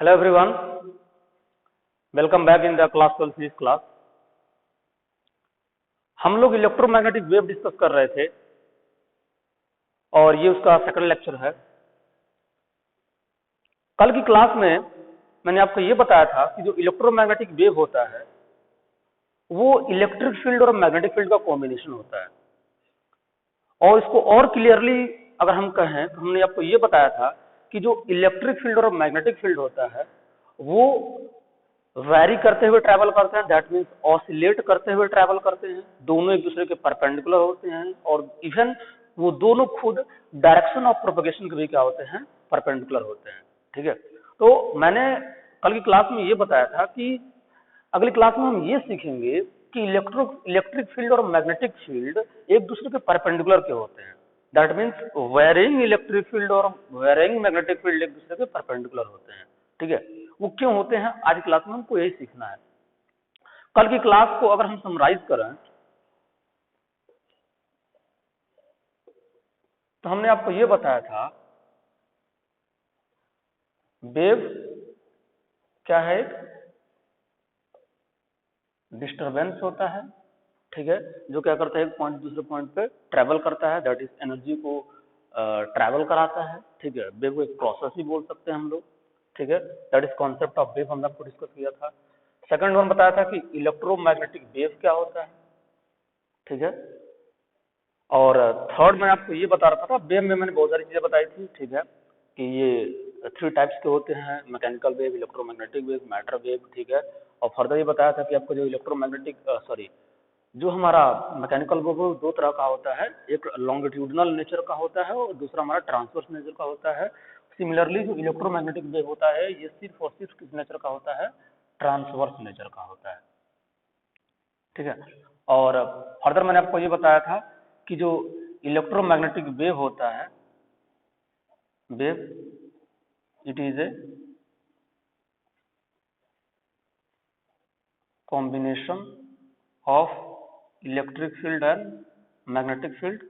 Hello everyone, welcome back in the class 12 physics class। हम लोग electromagnetic wave discuss कर रहे थे और ये उसका सेकंड लेक्चर है। कल की क्लास में मैंने आपको ये बताया था कि जो इलेक्ट्रोमैग्नेटिक वेव होता है वो इलेक्ट्रिक फील्ड और मैग्नेटिक फील्ड का कॉम्बिनेशन होता है। और इसको और क्लियरली अगर हम कहें तो हमने आपको ये बताया था कि जो इलेक्ट्रिक फील्ड और मैग्नेटिक फील्ड होता है वो वैरी करते हुए ट्रैवल करते हैं, दैट मीन्स ऑसिलेट करते हुए ट्रैवल करते हैं, दोनों एक दूसरे के परपेंडिकुलर होते हैं और इवन वो दोनों खुद डायरेक्शन ऑफ प्रोपगेशन के भी क्या होते हैं, परपेंडिकुलर होते हैं। ठीक है, तो मैंने कल की क्लास में ये बताया था कि अगली क्लास में हम ये सीखेंगे कि इलेक्ट्रिक फील्ड और मैग्नेटिक फील्ड एक दूसरे के परपेंडिकुलर के होते हैं, that means varying electric field और वेरिंग मैग्नेटिक फील्ड एक दूसरे के परपेंडिकुलर होते हैं। ठीक है, वो क्यों होते हैं आज क्लास में हमको यही सीखना है। कल की क्लास को अगर हम समराइज करें तो हमने आपको ये बताया था वेव क्या है, एक डिस्टरबेंस होता है। ठीक है, जो क्या करता है एक पॉइंट दूसरे पॉइंट पे ट्रेवल करता है, दैट इज एनर्जी को ट्रैवल कराता है। ठीक है, वेव को एक प्रोसेस ही बोल सकते हैं हम लोग। ठीक है, that is concept of wave, हमने आपको डिस्कस किया था। सेकंड वन बताया था कि इलेक्ट्रोमैग्नेटिक वेव क्या होता है। ठीक है, और थर्ड मैं आपको ये बता रहा था वेव में मैंने बहुत सारी चीजें बताई थी। ठीक है, कि ये थ्री टाइप्स के होते हैं, mechanical wave, electromagnetic wave, matter wave. ठीक है, और फर्दर ये बताया था कि आपको जो इलेक्ट्रोमैग्नेटिक जो हमारा मैकेनिकल वेव दो तरह का होता है, एक लॉन्गिट्यूडनल नेचर का होता है और दूसरा हमारा ट्रांसवर्स नेचर का होता है। सिमिलरली जो इलेक्ट्रोमैग्नेटिक वेव होता है ये सिर्फ और सिर्फ किस नेचर का होता है, ट्रांसवर्स नेचर का होता है। ठीक है, और फर्दर मैंने आपको ये बताया था कि जो इलेक्ट्रोमैग्नेटिक वेव होता है, wave it is a combination of electric field and magnetic field,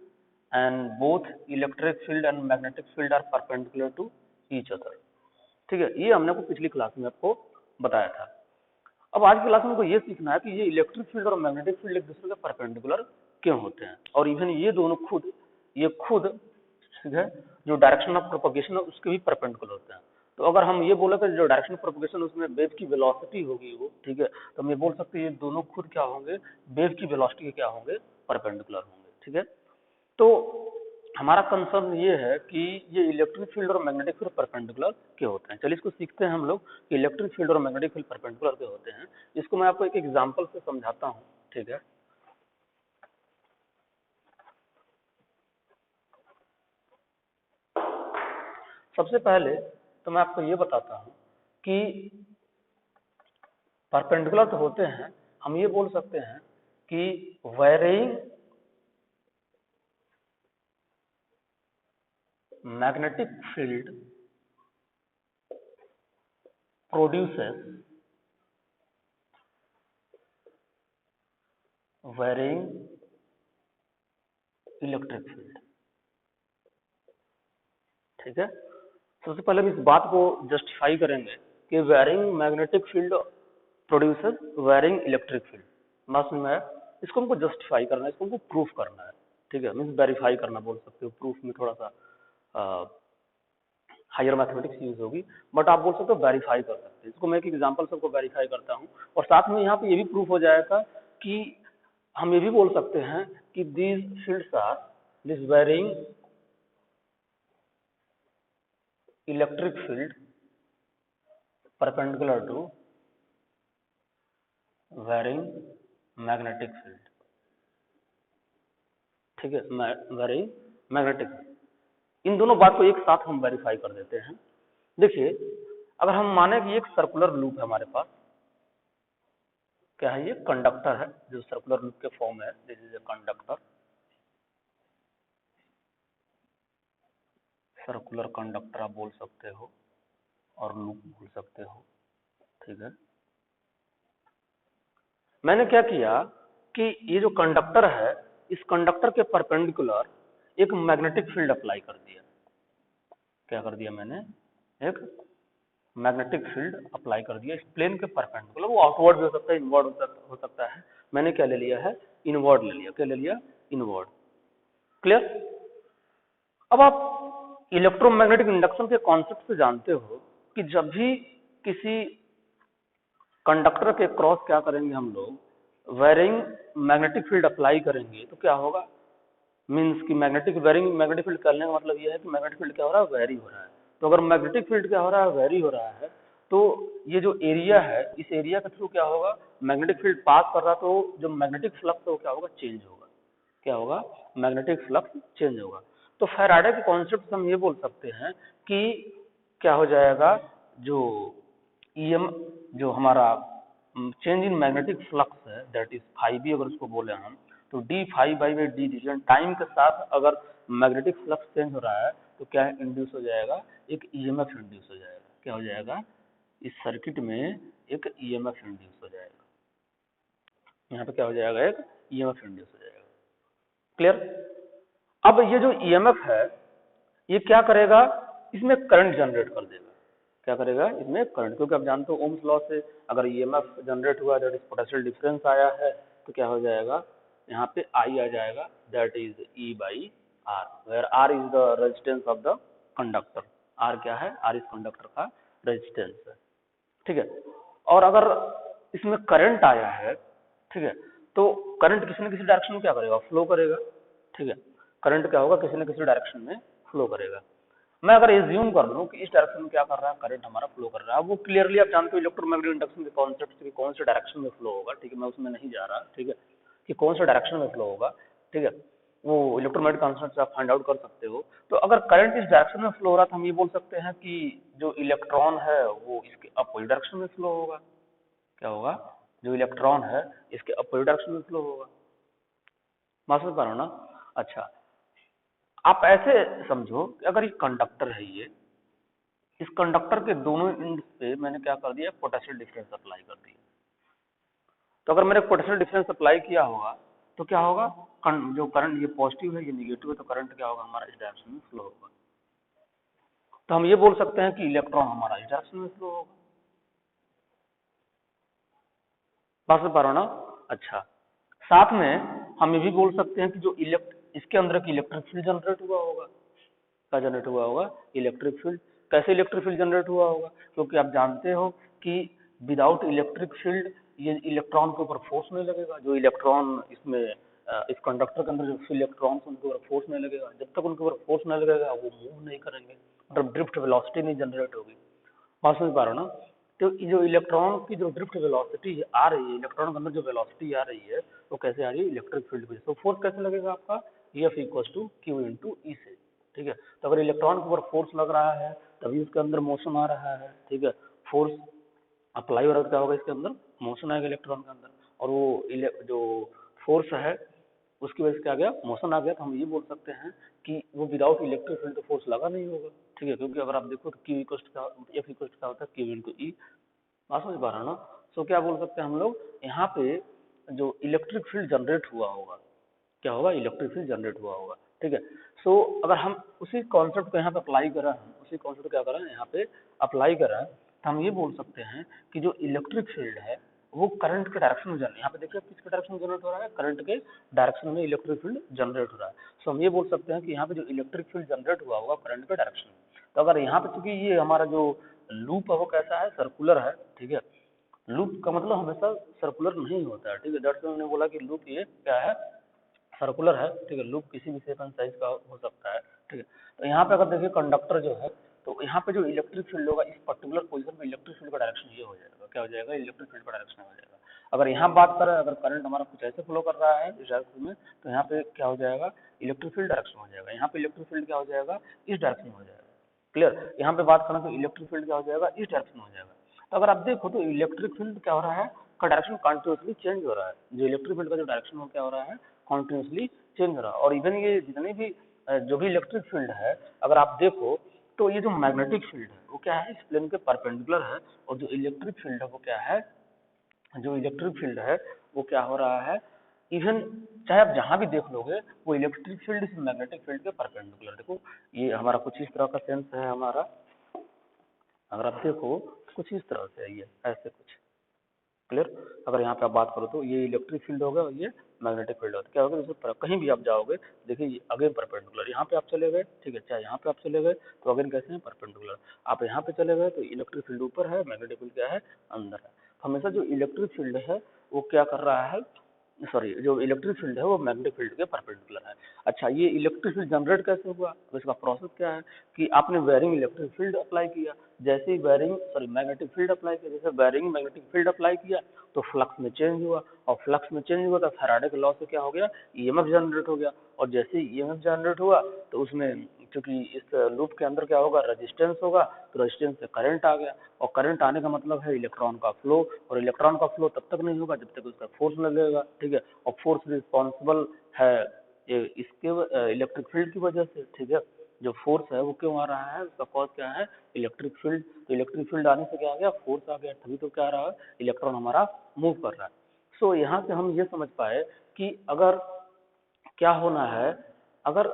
and both electric field and magnetic field are perpendicular to each other। ठीक है, ये हमने आपको पिछली क्लास में आपको बताया था। अब आज की क्लास में हमको ये सीखना है कि ये इलेक्ट्रिक फील्ड और मैग्नेटिक फील्ड एक दूसरे के परपेंडिकुलर क्यों होते हैं, और इवन ये दोनों खुद ठीक है जो डायरेक्शन ऑफ प्रोपगेशन है उसके भी परपेंडिकुलर होते हैं। तो अगर हम ये बोले कि जो डायरेक्शन ऑफ प्रोपगेशन उसमें वेव की वेलोसिटी होगी वो, ठीक है, तो हम ये बोल सकते हैं ये दोनों खुद क्या होंगे, वेव की वेलोसिटी के क्या होंगे, परपेंडिकुलर होंगे। ठीक है, तो हमारा कंसर्न ये है कि ये इलेक्ट्रिक फील्ड और मैग्नेटिक फील्ड परपेंडिकुलर के होते हैं। चलिए इसको सीखते हैं हम लोग कि इलेक्ट्रिक फील्ड और मैग्नेटिक फील्ड परपेंडिकुलर के होते हैं। इसको मैं आपको एक एग्जांपल से समझाता हूँ। ठीक है, सबसे पहले तो मैं आपको ये बताता हूँ कि परपेंडिकुलर तो होते हैं, हम ये बोल सकते हैं कि varying magnetic field produces varying electric field. ठीक है, सबसे पहले हम इस बात को जस्टिफाई करेंगे कि varying magnetic field produces varying electric field. बात समझ में आया? इसको हमको जस्टिफाई करना है, इसको हमको प्रूफ करना है। ठीक है, मीन्स वेरीफाई करना बोल सकते हो, प्रूफ में थोड़ा सा हायर मैथमेटिक्स यूज होगी, बट आप बोल सकते हो वेरीफाई कर सकते हैं। इसको मैं एक एग्जांपल से आपको वेरीफाई करता हूँ और साथ में यहाँ पे ये भी प्रूफ हो जाएगा कि हम ये भी बोल सकते हैं कि these fields are this varying electric field perpendicular to varying magnetic field। ठीक है, varying magnetic field, इन दोनों बात को एक साथ हम वेरीफाई कर देते हैं। देखिए, अगर हम माने कि एक सर्कुलर लूप है हमारे पास, क्या है ये, कंडक्टर है जो सर्कुलर लूप के फॉर्म है, this is a conductor, circular conductor आप बोल सकते हो और लूप बोल सकते हो। ठीक है, मैंने क्या किया कि ये जो कंडक्टर है इस कंडक्टर के परपेंडिकुलर एक मैग्नेटिक फील्ड अप्लाई कर दिया। क्या कर दिया मैंने, एक मैग्नेटिक फील्ड अप्लाई कर दिया इस प्लेन के परपेंडिकुलर, वो आउटवर्ड भी हो सकता है, इनवर्ड हो सकता है। मैंने क्या ले लिया है, इनवर्ड ले लिया। क्या ले लिया, इनवर्ड। क्लियर। अब आप इलेक्ट्रोमैग्नेटिक इंडक्शन के कॉन्सेप्ट से जानते हो कि जब भी किसी कंडक्टर के क्रॉस क्या करेंगे हम लोग, वेरिंग मैग्नेटिक फील्ड अप्लाई करेंगे, तो क्या होगा, मीन्स कि वेरिंग मैग्नेटिक फील्ड करने का मतलब यह है कि मैग्नेटिक फील्ड क्या हो रहा है, वेरी हो रहा है। तो अगर मैग्नेटिक फील्ड क्या हो रहा है, वेरी हो रहा है, तो ये जो एरिया है, इस एरिया के थ्रू क्या होगा, मैग्नेटिक फील्ड पास कर रहा, तो जो मैग्नेटिक फ्लक्स है वो क्या होगा, चेंज होगा। क्या होगा, मैग्नेटिक फ्लक्स चेंज होगा। तो फैराडे के कॉन्सेप्ट से हम ये बोल सकते हैं कि क्या हो जाएगा, जो ईएम जो हमारा चेंज इन मैग्नेटिक फ्लक्स है, दैट इज फाई बी, अगर उसको बोले हम, तो डी फाई बाई डी रीजन, टाइम के साथ अगर मैग्नेटिक फ्लक्स चेंज हो रहा है तो क्या इंड्यूस हो जाएगा, एक ईएमएफ इंड्यूस हो जाएगा। क्या हो जाएगा, इस सर्किट में एक ईएमएफ इंड्यूस हो जाएगा। यहाँ पे क्या हो जाएगा, एक ईएमएफ इंड्यूस हो जाएगा। क्लियर। अब ये जो ईएमएफ है ये क्या करेगा, इसमें करंट जनरेट कर देगा। क्या करेगा, इसमें करंट, क्योंकि आप जानते हो ओम्स लॉ से अगर ईएमएफ जनरेट हुआ, दैट इज पोटेंशियल डिफरेंस आया है, तो क्या हो जाएगा, यहाँ पे आई आ जाएगा, that is E by R, where R is the resistance of the conductor. R क्या है, आर इस कंडक्टर का रेजिस्टेंस है। ठीक है। और अगर इसमें करंट आया है, ठीक है, तो करंट किसी न किसी डायरेक्शन में क्या करेगा, फ्लो करेगा। ठीक है, करंट क्या होगा, किसी न किसी डायरेक्शन में फ्लो करेगा। मैं अगर एज्यूम कर लूं कि इस डायरेक्शन में क्या कर रहा है, करंट हमारा फ्लो कर रहा है, वो क्लियरली आप जानते हो इलेक्ट्रोमैग्नेटिक इंडक्शन के कॉन्सेप्ट से कौन से डायरेक्शन में फ्लो होगा। ठीक है, मैं उसमें नहीं जा रहा। ठीक है, कि कौन से डायरेक्शन में फ्लो होगा, ठीक है, वो इलेक्ट्रोमैग्नेटिक कॉन्सेप्ट से आप फाइंड आउट कर सकते हो। तो अगर करंट इस डायरेक्शन में फ्लो हो रहा तो हम ये बोल सकते हैं कि जो इलेक्ट्रॉन है वो इसके अपोजिट डायरेक्शन में फ्लो होगा। क्या होगा, जो इलेक्ट्रॉन है इसके अपोजिट डायरेक्शन में फ्लो होगा। बात समझ पा रहे हो ना। अच्छा, आप ऐसे समझो कि अगर ये कंडक्टर है, ये इस कंडक्टर के दोनों एंड पे मैंने क्या कर दिया, पोटेंशियल डिफरेंस अप्लाई कर दिया। तो अगर मैंने पोटेंशियल डिफरेंस अप्लाई किया होगा तो क्या होगा, जो करंट ये पॉजिटिव है ये निगेटिव है, तो करंट क्या होगा हमारा, इस डायरेक्शन में फ्लो होगा। तो हम ये बोल सकते हैं कि इलेक्ट्रॉन हमारा इस डायरेक्शन में फ्लो होगा। बात समझ पा रहे हो ना। अच्छा, साथ में हम ये भी बोल सकते हैं कि जो इसके अंदर की इलेक्ट्रिक फील्ड जनरेट हुआ होगा। क्या जनरेट हुआ होगा, इलेक्ट्रिक फील्ड। कैसे इलेक्ट्रिक फील्ड जनरेट हुआ होगा, क्योंकि आप जानते हो कि विदाउट इलेक्ट्रिक फील्ड ये इलेक्ट्रॉन के ऊपर फोर्स नहीं लगेगा। जो इलेक्ट्रॉन इसमें इस कंडक्टर के अंदर जो इलेक्ट्रॉन उनके ऊपर फोर्स नहीं लगेगा। जब तक उनके ऊपर फोर्स नहीं लगेगा वो मूव नहीं करेंगे, मतलब ड्रिफ्ट वेलोसिटी नहीं जनरेट होगी। बात समझ पा रहे हो ना। तो जो इलेक्ट्रॉन की जो ड्रिफ्ट वेलोसिटी आ रही है, इलेक्ट्रॉन के अंदर जो वेलोसिटी आ रही है वो कैसे आ रही है, इलेक्ट्रिक फील्ड की वजह से। तो फोर्स कैसे लगेगा आपका, F equal to Q into E से। ठीक है, तो अगर इलेक्ट्रॉन के ऊपर फोर्स लग रहा है तभी उसके अंदर मोशन आ रहा है। ठीक है, फोर्स अप्लाई हो रहा है, क्या होगा, इसके अंदर मोशन आएगा इलेक्ट्रॉन के अंदर, और वो जो फोर्स है उसकी वजह से क्या आ गया, मोशन आ गया। तो हम ये बोल सकते हैं कि वो विदाउट इलेक्ट्रिक फील्ड तो फोर्स लगा नहीं होगा। ठीक है, क्योंकि अगर आप देखो तो क्यू इक्वल एफ इक्वल क्या होता है, क्यू इंटू ई। बात समझ पा रहे हो ना। सो क्या बोल सकते हैं हम लोग, यहाँ पे जो इलेक्ट्रिक फील्ड जनरेट हुआ होगा, क्या होगा, इलेक्ट्रिक फील्ड जनरेट हुआ होगा। ठीक है, सो अगर हम उसी कॉन्सेप्ट को यहाँ पे अप्लाई करें, हम उसी कॉन्सेप्ट क्या करें यहाँ पे अप्लाई करें, तो हम ये बोल सकते हैं कि जो इलेक्ट्रिक फील्ड है वो करंट के डायरेक्शन में जनरेट, यहाँ पे देखिए किसके डायरेक्शन में जनरेट हो रहा है, करंट के डायरेक्शन में इलेक्ट्रिक फील्ड जनरेट हो रहा है। सो हम ये बोल सकते हैं कि यहाँ पे जो इलेक्ट्रिक फील्ड जनरेट हुआ होगा करंट के डायरेक्शन में। तो अगर यहाँ पे चूंकि ये हमारा जो लूप है वो कैसा है, सर्कुलर है। ठीक है, लूप का मतलब हमेशा सर्कुलर नहीं होता है। ठीक है, दैट्स मैंने बोला कि लूप ये क्या है, सर्कुलर है। ठीक है, लूप किसी भी शेप एंड साइज का हो सकता है। ठीक है, तो यहाँ पे अगर देखिए कंडक्टर जो है, तो यहाँ पे जो इलेक्ट्रिक फील्ड होगा इस पर्टिकुलर पोजीशन में इलेक्ट्रिक फील्ड का डायरेक्शन ये हो जाएगा। क्या हो जाएगा, इलेक्ट्रिक फील्ड का डायरेक्शन हो जाएगा। अगर यहाँ बात करें, अगर करंट हमारा कुछ ऐसे फ्लो कर रहा है इस डायरेक्शन में, तो यहाँ पे क्या हो जाएगा, इलेक्ट्रिक फील्ड डायरेक्शन हो जाएगा। यहाँ पे इलेक्ट्रिक फील्ड क्या हो जाएगा, इस डायरेक्शन में हो जाएगा। क्लियर। यहाँ पे बात करें तो इलेक्ट्रिक फील्ड क्या हो जाएगा, इस डायरेक्शन में हो जाएगा। तो अगर आप देखो तो इलेक्ट्रिक फील्ड क्या हो रहा है, का डायरेक्शन कॉन्टिन्यूसली चेंज हो रहा है। जो इलेक्ट्रिक फील्ड का जो डायरेक्शन हो क्या हो रहा है, कॉन्टिन्यूसली चेंज हो रहा है। और इवन ये जितनी भी जो भी इलेक्ट्रिक फील्ड है, अगर आप देखो तो ये जो मैग्नेटिक फील्ड है वो क्या है, इस प्लेन के परपेंडिकुलर है। और जो इलेक्ट्रिक फील्ड है वो क्या है, जो इलेक्ट्रिक फील्ड है वो क्या हो रहा है, इवन चाहे आप जहां भी देख लोगे वो इलेक्ट्रिक फील्ड इस मैग्नेटिक फील्ड के परपेंडिकुलर। देखो ये हमारा कुछ इस तरह का सेंस है हमारा, अगर आप देखो कुछ इस तरह से है, ये ऐसे कुछ क्लियर। अगर यहाँ पे आप बात करो तो ये इलेक्ट्रिक फील्ड होगा और ये मैग्नेटिक फील्ड होगा। क्या होगा, जैसे कहीं भी आप जाओगे देखिए अगेन परपेंडिकुलर, यहाँ पे आप चले गए ठीक है, चाहे यहाँ पे आप चले गए तो अगेन कैसे हैं परपेंडिकुलर। आप यहाँ पे चले गए तो इलेक्ट्रिक फील्ड ऊपर है, मैग्नेटिक फील्ड क्या है अंदर है। तो हमेशा जो इलेक्ट्रिक फील्ड है वो क्या कर रहा है, सॉरी जो इलेक्ट्रिक फील्ड है वो मैग्नेटिक फील्ड के परपेंडिकुलर है। अच्छा ये इलेक्ट्रिक फील्ड जनरेट कैसे हुआ, तो इसका प्रोसेस क्या है कि आपने वेरिंग इलेक्ट्रिक फील्ड अप्लाई किया, जैसे ही varying sorry magnetic field apply किया, जैसे वेरिंग मैग्नेटिक फील्ड अप्लाई किया तो फ्लक्स में चेंज हुआ, और फ्लक्स में चेंज हुआ तो फैराडे के लॉ से क्या हो गया, ईएमएफ जनरेट हो गया, और जैसे ही ईएमएफ जनरेट हुआ तो उसमें क्योंकि इस लूप के अंदर क्या होगा रेजिस्टेंस होगा, तो रेजिस्टेंस से करंट आ गया, और करंट आने का मतलब है इलेक्ट्रॉन का फ्लो, और इलेक्ट्रॉन का फ्लो तब तक नहीं होगा जब तक उसका फोर्स लगेगा ठीक है, और फोर्स रिस्पॉन्सिबल है इसके इलेक्ट्रिक फील्ड की वजह से ठीक है। जो फोर्स है वो क्यों आ रहा है, उसका कॉज क्या है इलेक्ट्रिक फील्ड, तो इलेक्ट्रिक फील्ड आने से क्या आ गया फोर्स आ गया, तभी तो क्या आ रहा है इलेक्ट्रॉन हमारा मूव कर रहा है। सो यहाँ से हम ये समझ पाए कि अगर क्या होना है, अगर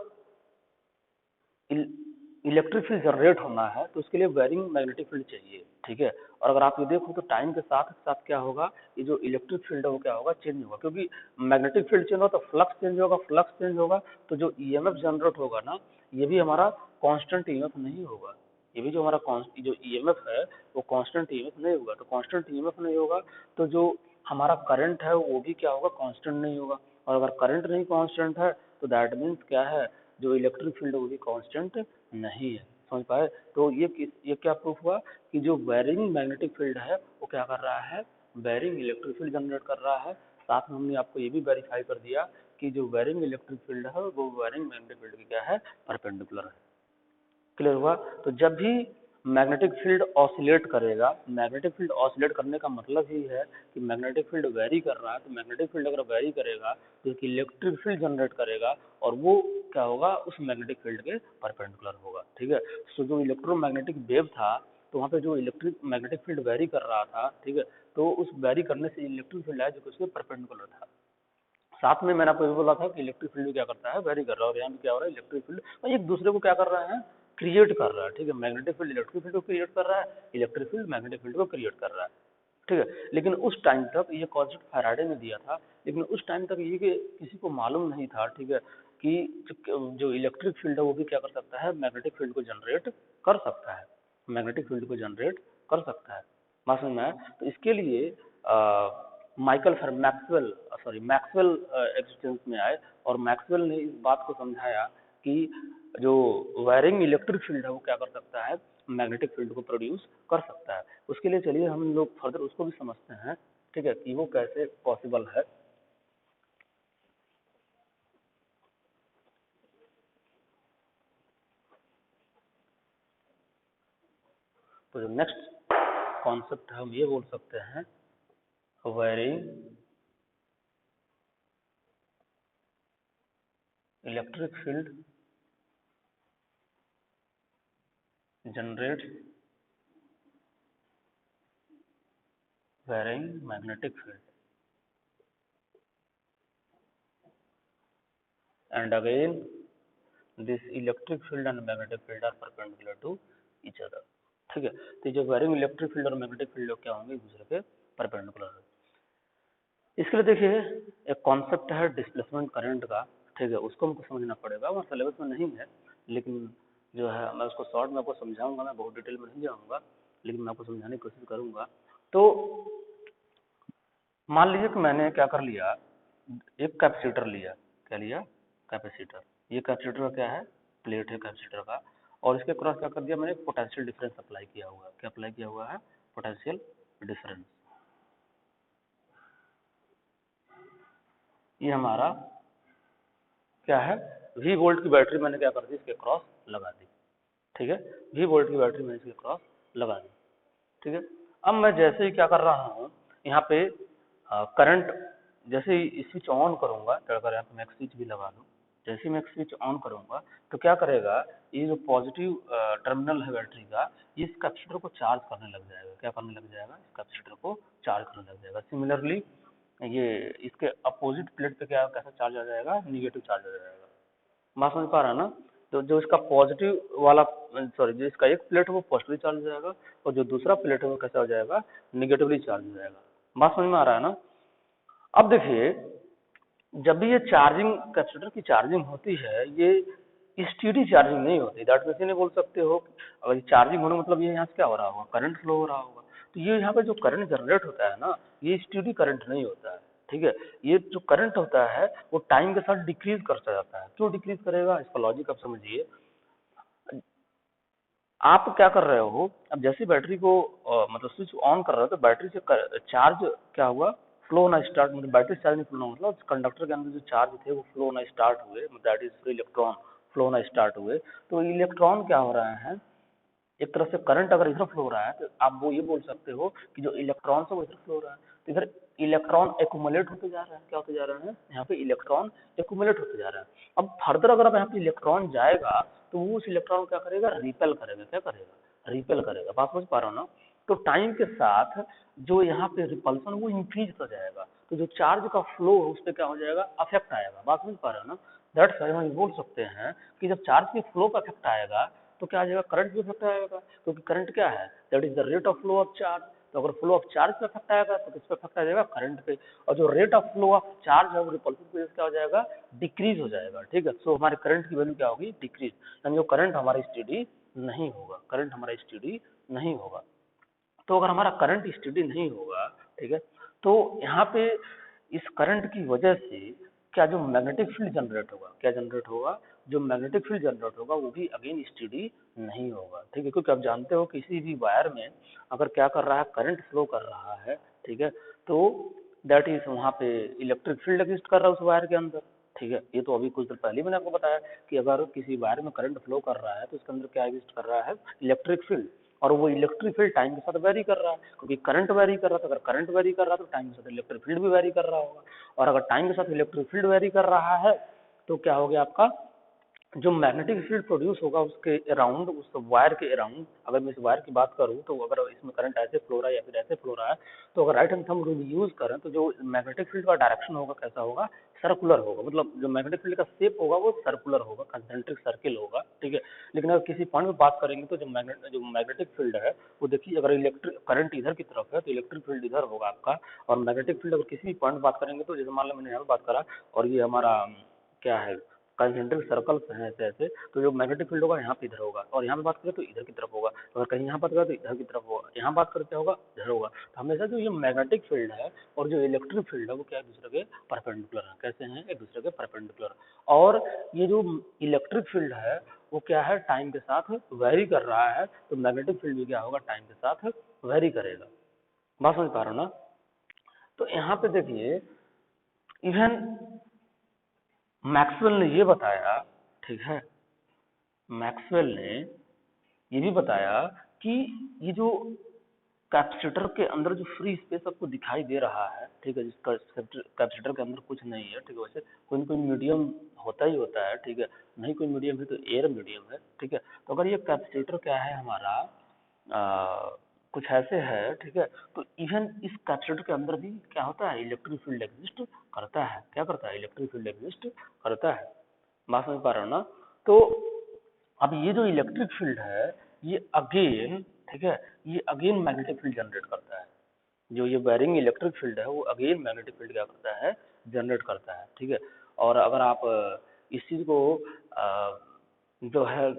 इलेक्ट्रिक फील्ड जनरेट होना है तो उसके लिए वेरिंग मैग्नेटिक फील्ड चाहिए ठीक है। और अगर आप ये देखो तो टाइम के साथ साथ क्या होगा, ये जो इलेक्ट्रिक फील्ड है वो क्या होगा चेंज होगा, क्योंकि मैग्नेटिक फील्ड चेंज होगा तो फ्लक्स चेंज होगा, फ्लक्स चेंज होगा तो जो ईएमएफ जनरेट होगा ना ये भी हमारा कांस्टेंट ईएमएफ नहीं होगा, ये भी जो हमारा जो ईएमएफ है वो कांस्टेंट ईएमएफ नहीं होगा, तो कांस्टेंट ईएमएफ नहीं होगा तो जो हमारा करंट है वो भी क्या होगा कांस्टेंट नहीं होगा, और अगर करंट नहीं कांस्टेंट है तो दैट मीन्स क्या है जो इलेक्ट्रिक फील्ड है वो भी कांस्टेंट नहीं है। समझ पाए, तो ये क्या प्रूफ हुआ कि जो वेरिंग मैग्नेटिक फील्ड है वो क्या कर रहा है वेरिंग इलेक्ट्रिक फील्ड जनरेट कर रहा है। साथ में हमने आपको ये भी वेरीफाई कर दिया कि जो वेरिंग इलेक्ट्रिक फील्ड है वो वेरिंग मैग्नेटिक फील्ड की क्या है परपेंडिकुलर है। क्लियर हुआ, तो जब भी मैग्नेटिक फील्ड ऑसिलेट करेगा, मैग्नेटिक फील्ड ऑसिलेट करने का मतलब ही है कि मैग्नेटिक फील्ड वेरी कर रहा है, तो मैग्नेटिक फील्ड अगर वेरी करेगा तो एक इलेक्ट्रिक फील्ड जनरेट करेगा और वो क्या होगा उस मैग्नेटिक फील्ड के परपेंडिकुलर होगा ठीक है। सो जो इलेक्ट्रोमैग्नेटिक वेव था तो वहाँ पे जो इलेक्ट्रिक मैग्नेटिक फील्ड वेरी कर रहा था ठीक है, तो उस वेरी करने से इलेक्ट्रिक फील्ड है जो कि उसके परपेंडिकुलर था। साथ में मैंने आपको ये बोला था कि इलेक्ट्रिक फील्ड क्या करता है वेरी कर रहा है, और यहाँ पे क्या हो रहा है इलेक्ट्रिक फील्ड एक दूसरे को क्या कर रहे हैं क्रिएट कर रहा है ठीक है। मैग्नेटिक फील्ड इलेक्ट्रिक फील्ड को क्रिएट कर रहा है, इलेक्ट्रिक फील्ड मैग्नेटिक फील्ड को क्रिएट कर रहा है ठीक है। लेकिन उस टाइम तक ये कॉन्सेप्ट फैराडे ने दिया था, लेकिन उस टाइम तक ये किसी को मालूम नहीं था ठीक है कि जो इलेक्ट्रिक फील्ड है वो भी क्या कर सकता है मैग्नेटिक फील्ड को जनरेट कर सकता है, मैग्नेटिक फील्ड को जनरेट कर सकता है। बात समझ में आया? तो इसके लिए मैक्सवेल एग्जिस्टेंस में आए, और मैक्सवेल ने इस बात को समझाया कि जो वायरिंग इलेक्ट्रिक फील्ड है वो क्या कर सकता है मैग्नेटिक फील्ड को प्रोड्यूस कर सकता है। उसके लिए चलिए हम लोग फर्दर उसको भी समझते हैं ठीक है कि वो कैसे पॉसिबल है। तो जो नेक्स्ट कॉन्सेप्ट है हम ये बोल सकते हैं wiring electric field generate varying magnetic field, and again this electric field and magnetic field are perpendicular to each other ठीक है। तो जो वायरिंग इलेक्ट्रिक फील्ड और मैग्नेटिक फील्ड क्या होंगे एक दूसरे के परपेंडिकुलर है। इसके लिए देखिए एक कॉन्सेप्ट है डिस्प्लेसमेंट करंट का ठीक है, उसको हमको समझना पड़ेगा, वो सिलेबस में नहीं है लेकिन जो है मैं उसको शॉर्ट में आपको समझाऊंगा, मैं बहुत डिटेल में नहीं जाऊंगा लेकिन मैं आपको समझाने की कोशिश करूंगा। तो मान लीजिए कि मैंने क्या कर लिया एक कैपेसिटर लिया, क्या लिया कैपेसिटर, ये कैपेसिटर का क्या है प्लेट है कैपेसिटर का, और इसके क्रॉस क्या कर दिया मैंने पोटेंशियल डिफरेंस अप्लाई किया हुआ है, क्या अप्लाई किया हुआ है पोटेंशियल डिफरेंस। ये हमारा क्या है वी वोल्ट की बैटरी मैंने क्या कर दी इसके क्रॉस लगा दी ठीक है, वी वोल्ट की बैटरी मैंने इसके क्रॉस लगा दी ठीक है। अब मैं जैसे ही क्या कर रहा हूँ यहाँ पे करंट जैसे ही स्विच ऑन करूंगा, अगर यहाँ पे मैं एक स्विच भी लगा दूँ, जैसे ही मैं एक स्विच ऑन करूंगा तो क्या करेगा ये जो पॉजिटिव टर्मिनल है बैटरी का इस कैपेसिटर को चार्ज करने लग जाएगा, क्या करने लग जाएगा इस कैपेसिटर को चार्ज करने लग जाएगा। सिमिलरली ये इसके अपोजिट प्लेट पे क्या कैसा चार्ज आ जाएगा निगेटिव चार्ज आ जाएगा। बात समझ पा रहा है ना? तो जो इसका पॉजिटिव वाला, सॉरी, जो इसका एक प्लेट है वो पॉजिटिवली चार्ज हो जाएगा, और जो दूसरा प्लेट है वो कैसा हो जाएगा, निगेटिवली चार्ज हो जाएगा। बात समझ में आ रहा है ना? अब देखिए, जब भी ये चार्जिंग, कैपेसिटर की चार्जिंग होती है, ये स्टीडी चार्जिंग नहीं होती। दैट मीन्स ये नहीं बोल सकते हो अगर चार्जिंग होने मतलब ये यहाँ से क्या हो रहा होगा, करंट फ्लो हो रहा होगा। तो ये यहाँ पे जो करंट जनरेट होता है ना, ये स्टीडी करंट नहीं होता है, ठीक है। ये जो करंट होता है वो टाइम के साथ डिक्रीज करता जाता है। क्यों डिक्रीज करेगा, इसका लॉजिक आप समझिए। आप क्या कर रहे हो, अब जैसे बैटरी को मतलब स्विच ऑन कर रहे हो, तो बैटरी से चार्ज क्या हुआ, फ्लो होना स्टार्ट, मतलब बैटरी चार्ज नहीं फ्लो, मतलब कंडक्टर के अंदर जो चार्ज थे वो फ्लो होना स्टार्ट हुए, that is free electron flow होना स्टार्ट हुए। तो इलेक्ट्रॉन क्या हो रहा है, एक तरफ से करंट अगर इधर फ्लो हो रहा है तो आप वो ये बोल सकते हो कि जो इलेक्ट्रॉन है वो इधर फ्लो हो रहा है, तो इधर इलेक्ट्रॉन एक्यूमुलेट होते जा रहा है। क्या होते जा रहा है, यहाँ पे इलेक्ट्रॉन एक्यूमुलेट होते जा रहा है। अब फर्दर अगर अब यहाँ पे इलेक्ट्रॉन जाएगा तो वो उस इलेक्ट्रॉन को क्या करेगा, रिपेल करेगा। क्या करेगा, रिपेल करेगा। बात समझ पा रहे हो ना? तो टाइम के साथ जो यहाँ पे रिपल्सन वो इंक्रीज हो जाएगा, तो जो चार्ज का फ्लो उस पर क्या हो जाएगा, अफेक्ट आएगा। बात समझ पा रहे हो ना? दैट्स व्हाई हम बोल सकते हैं कि जब चार्ज के फ्लो का अफेक्ट आएगा तो क्या आ जाएगा, करंट भी इफेक्ट आएगा, क्योंकि करंट क्या है, that is the rate of flow of charge. तो अगर फ्लो ऑफ चार्ज पे इफेक्ट आएगा तो किस पे इफेक्ट आ जाएगा, करंट पे। और जो rate of flow of charge है वो रिपल्सिव की वजह से क्या हो जाएगा, डिक्रीज हो जाएगा, ठीक है। सो हमारे करंट की वैल्यू क्या होगी, डिक्रीज, यानी जो करंट हमारा स्टेडी नहीं होगा, करंट हमारा स्टेडी नहीं होगा। तो अगर हमारा करंट स्टेडी नहीं होगा, ठीक है, तो यहाँ पे इस करंट की वजह से क्या जो मैग्नेटिक फील्ड जनरेट होगा, क्या जनरेट होगा, जो मैग्नेटिक फील्ड जनरेट होगा वो भी अगेन स्टेडी नहीं होगा, ठीक है। क्योंकि आप जानते हो किसी भी वायर में अगर क्या कर रहा है, करंट फ्लो कर रहा है, ठीक है, तो दैट इज वहाँ पे इलेक्ट्रिक फील्ड एग्जिस्ट कर रहा है उस वायर के अंदर, ठीक है। ये तो अभी कुछ देर पहले मैंने आपको बताया कि अगर किसी वायर में करंट फ्लो कर रहा है तो उसके अंदर क्या एग्जिस्ट कर रहा है, इलेक्ट्रिक फील्ड। और वो इलेक्ट्रिक फील्ड टाइम के साथ वेरी कर रहा है, क्योंकि करंट वेरी कर रहा था। अगर करंट वेरी कर रहा है तो टाइम के साथ इलेक्ट्रिक फील्ड भी वेरी कर रहा होगा, और अगर टाइम के साथ इलेक्ट्रिक फील्ड वेरी कर रहा है तो क्या हो गया आपका, जो मैग्नेटिक फील्ड प्रोड्यूस होगा उसके अराउंड, उस वायर के अराउंड, अगर मैं इस वायर की बात करूं तो अगर इसमें करंट ऐसे फ्लो रहा है या फिर ऐसे फ्लो रहा है, तो अगर right hand thumb rule use करें तो जो मैग्नेटिक फील्ड का डायरेक्शन होगा कैसा होगा, सर्कुलर होगा। मतलब जो मैग्नेटिक फील्ड का शेप होगा वो सर्कुलर होगा, कंसेंट्रिक सर्किल होगा, ठीक है। लेकिन अगर किसी पॉइंट में बात करेंगे तो जो मैग्नेटिक फील्ड है वो देखिए, अगर इलेक्ट्रिक करंट इधर की तरफ है तो इलेक्ट्रिक फील्ड इधर होगा आपका, और मैग्नेटिक फील्ड अगर किसी भी पॉइंट बात करेंगे तो जैसे मान लो मैंने यहाँ बात करा, और ये हमारा क्या है, कंसेंट्रिक सर्कल्स हैं ऐसे ऐसे, तो जो मैग्नेटिक फील्ड होगा यहाँ पे इधर होगा, और यहाँ पे बात करें तो इधर की तरफ होगा, अगर कहीं यहाँ बात करें तो इधर की तरफ होगा, यहाँ बात करें क्या होगा, इधर होगा। तो हमेशा जो ये मैग्नेटिक फील्ड है और जो इलेक्ट्रिक फील्ड है वो क्या एक दूसरे के परपेंडिकुलर है। कैसे हैं, एक दूसरे के परपेंडिकुलर। और ये जो इलेक्ट्रिक फील्ड है वो क्या है, टाइम के साथ वेरी कर रहा है, तो मैग्नेटिक फील्ड भी क्या होगा, टाइम के साथ वेरी करेगा। बात समझ पा रहे हो ना? तो यहाँ पे देखिए, इवन मैक्सवेल ने ये बताया, ठीक है, मैक्सवेल ने ये भी बताया कि ये जो कैपेसिटर के अंदर जो फ्री स्पेस आपको दिखाई दे रहा है, ठीक है, जिसका कैपेसिटर के अंदर कुछ नहीं है, ठीक है, वैसे कोई ना कोई मीडियम होता ही होता है, ठीक है, नहीं कोई मीडियम है तो एयर मीडियम है, ठीक है। तो अगर ये कैपेसिटर क्या है हमारा, कुछ ऐसे है, ठीक है, तो इवन इस कैपेसिटर के अंदर भी क्या होता है, इलेक्ट्रिक फील्ड एग्जिस्ट करता है। क्या करता है, इलेक्ट्रिक फील्ड एग्जिस्ट करता है। बात समझ पा रहे हो ना? तो अब ये जो इलेक्ट्रिक फील्ड है ये अगेन, ठीक है, ये अगेन मैग्नेटिक फील्ड जनरेट करता है। जो ये वायरिंग इलेक्ट्रिक फील्ड है वो अगेन मैग्नेटिक फील्ड क्या करता है, जनरेट करता है, ठीक है। और अगर आप इस चीज को जो है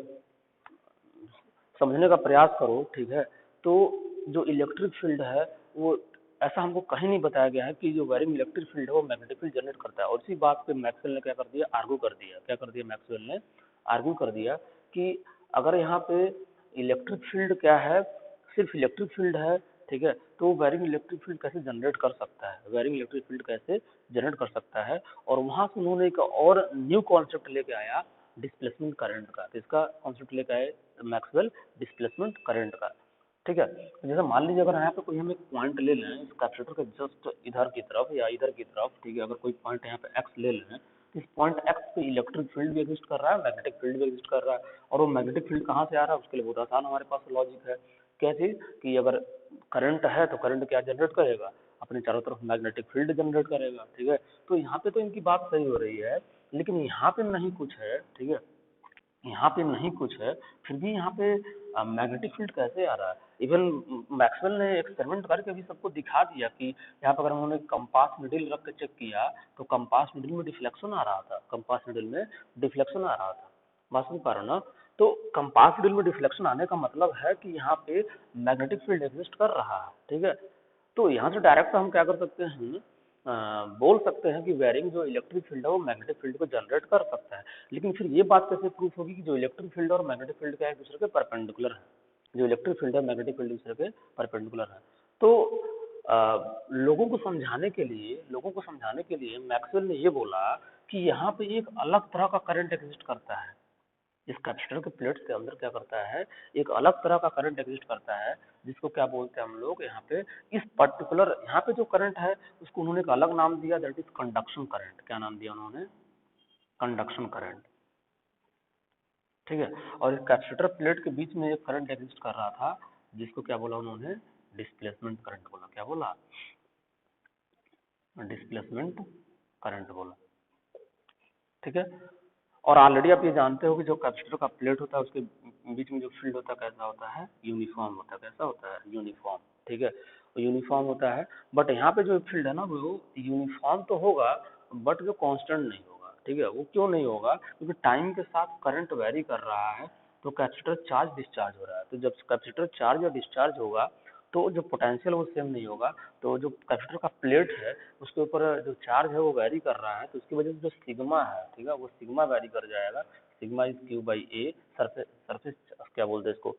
समझने का प्रयास करो, ठीक है, तो जो इलेक्ट्रिक फील्ड है वो ऐसा हमको कहीं नहीं बताया गया है कि जो वायरिंग इलेक्ट्रिक फील्ड है वो मैग्नेटिक फील्ड जनरेट करता है। और इसी बात पे मैक्सवेल ने क्या कर दिया, आर्ग्यू कर दिया। क्या कर दिया मैक्सवेल ने, आर्ग्यू कर दिया कि अगर यहाँ पे इलेक्ट्रिक फील्ड क्या है, सिर्फ इलेक्ट्रिक फील्ड है, ठीक है, तो वायरिंग इलेक्ट्रिक फील्ड कैसे जनरेट कर सकता है, वायरिंग इलेक्ट्रिक फील्ड कैसे जनरेट कर सकता है। और वहां से उन्होंने एक और न्यू कॉन्सेप्ट लेके आया, डिस्प्लेसमेंट करंट का। तो इसका कॉन्सेप्ट लेके आए मैक्सवेल, डिस्प्लेसमेंट करंट का, ठीक है। तो जैसे मान लीजिए अगर यहाँ पे कोई हम एक पॉइंट ले लें इस कैपेसिटर के जस्ट इधर की तरफ या इधर की तरफ, ठीक है, अगर कोई पॉइंट यहाँ पे एक्स ले लें, तो इस पॉइंट एक्स पे इलेक्ट्रिक फील्ड भी एग्जिस्ट कर रहा है, मैग्नेटिक फील्ड भी एग्जिस्ट कर रहा है। और वो मैग्नेटिक फील्ड कहाँ से आ रहा है उसके लिए बहुत आसान हमारे पास लॉजिक है। क्या चीज, कि अगर करंट है तो करंट क्या जनरेट करेगा, अपने चारों तरफ मैग्नेटिक फील्ड जनरेट करेगा, ठीक है। तो यहाँ पे तो इनकी बात सही हो रही है, लेकिन यहाँ पे नहीं कुछ है, ठीक है, यहाँ पे नहीं कुछ है, फिर भी यहाँ पे मैग्नेटिक फील्ड कैसे आ रहा है। इवन मैक्सवेल ने एक्सपेरिमेंट करके भी सबको दिखा दिया कि यहाँ पर अगर उन्होंने कंपास निडल रख के चेक किया तो कंपास निडल में डिफ्लेक्शन आ रहा था, कंपास निडल में डिफ्लेक्शन आ रहा था, बात समझ पा रहे हो ना। तो कंपास निडल में डिफ्लेक्शन आने का मतलब है कि यहाँ पे मैग्नेटिक फील्ड एग्जिस्ट कर रहा है, ठीक है। तो यहाँ से डायरेक्ट हम क्या कर सकते हैं, बोल सकते हैं कि वेरिंग जो इलेक्ट्रिक फील्ड है वो मैग्नेटिक फील्ड को जनरेट कर सकता है। लेकिन फिर ये बात कैसे प्रूफ होगी कि जो इलेक्ट्रिक फील्ड और मैग्नेटिक फील्ड क्या है एक दूसरे के परपेंडिकुलर है, जो इलेक्ट्रिक फील्ड है मैग्नेटिक फील्ड दूसरे के परपेंडिकुलर है। तो लोगों को समझाने के लिए मैक्सवेल ने ये बोला कि यहाँ पे एक अलग तरह का करंट एग्जिस्ट करता है, इस कैपेसिटर के प्लेट्स के अंदर क्या करता है, एक अलग तरह का करंट एग्जिस्ट करता है, जिसको क्या बोलते हैं हम लोग यहाँ पे, इस पर्टिकुलर यहाँ पे जो करंट है उसको उन्होंने एक अलग नाम दिया, दैट इज कंडक्शन करंट। क्या नाम दिया उन्होंने, कंडक्शन करंट, ठीक है। और इस कैपेसिटर प्लेट के बीच में एक करंट एग्जिस्ट कर रहा था, जिसको क्या बोला उन्होंने, डिस्प्लेसमेंट करंट बोला। क्या बोला, डिस्प्लेसमेंट करंट बोला, ठीक है। और ऑलरेडी आप ये जानते हो कि जो कैपेसिटर का प्लेट होता है उसके बीच में जो फील्ड होता है कैसा होता है, यूनिफॉर्म होता है। कैसा होता है, यूनिफॉर्म, ठीक है, यूनिफॉर्म होता है। बट यहाँ पे जो फील्ड है ना वो यूनिफॉर्म तो होगा बट जो कांस्टेंट नहीं होगा, ठीक है। वो क्यों नहीं होगा, क्योंकि टाइम के साथ करंट वेरी कर रहा है, तो कैपेसिटर चार्ज डिस्चार्ज हो रहा है। तो जब कैपेसिटर चार्ज या डिस्चार्ज होगा तो जो पोटेंशियल वो सेम नहीं होगा। तो जो कैपेसिटर का प्लेट है उसके ऊपर जो चार्ज है वो वेरी कर रहा है, तो उसकी वजह से जो सिग्मा है, ठीक है, वो सिग्मा वेरी कर जाएगा। Sigma is Q by A, surface surface क्या बोलते हैं इसको,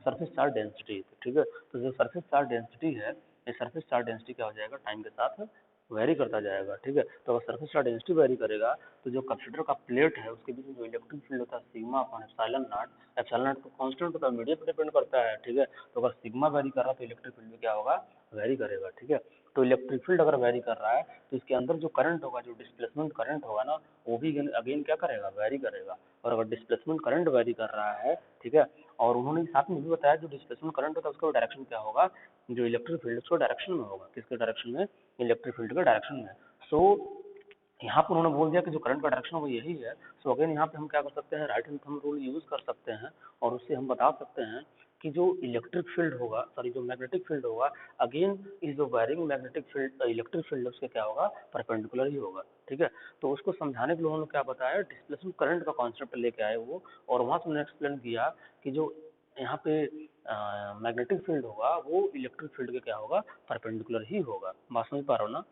सरफेस चार्ज डेंसिटी, ठीक है। तो जो सरफेस चार्ज डेंसिटी है, ये सरफेस चार्ज डेंसिटी क्या हो जाएगा, टाइम के साथ वेरी करता जाएगा, ठीक है। तो अगर सरफेस चार्ज डेंसिटी वेरी करेगा तो जो कैपेसिटर का प्लेट है उसके बीच में जो इलेक्ट्रिक फील्ड होता है sigma upon epsilon not, epsilon not तो कांस्टेंट होता है, मीडियम पे डिपेंड करता है, ठीक है। तो अगर सिग्मा वेरी कर रहा है तो इलेक्ट्रिक फील्ड में क्या होगा, वेरी करेगा, ठीक है। तो इलेक्ट्रिक फील्ड अगर वेरी कर रहा है तो इसके अंदर जो करंट होगा, जो डिस्प्लेसमेंट करंट होगा ना, वो भी अगेन क्या करेगा, वेरी करेगा। और अगर डिस्प्लेसमेंट करंट वेरी कर रहा है, ठीक है, और उन्होंने साथ में भी बताया जो डिस्प्लेसमेंट करंट होता है उसका डायरेक्शन क्या होगा, जो इलेक्ट्रिक फील्ड उसको डायरेक्शन में होगा, किसके डायरेक्शन में, इलेक्ट्रिक फील्ड के डायरेक्शन में। सो यहाँ पर उन्होंने बोल दिया कि जो करंट का डायरेक्शन वो यही है। सो अगेन यहाँ पे हम क्या कर सकते हैं, right hand thumb rule use कर सकते हैं और उससे हम बता सकते हैं कि जो इलेक्ट्रिक फील्ड होगा, सॉरी जो मैग्नेटिक फील्ड होगा, अगेन इस जो wiring magnetic field electric field उसके क्या होगा, परपेंडिकुलर ही होगा, ठीक है। तो उसको समझाने के लिए उन्होंने क्या बताया, डिस्प्लेसमेंट करंट का कॉन्सेप्ट लेके आए वो, और वहां से उन्होंने एक्सप्लेन किया कि जो यहाँ पे मैग्नेटिक फील्ड होगा वो इलेक्ट्रिक फील्ड के क्या होगा, परपेंडिकुलर ही होगा। बात समझ पा रहे हो ना।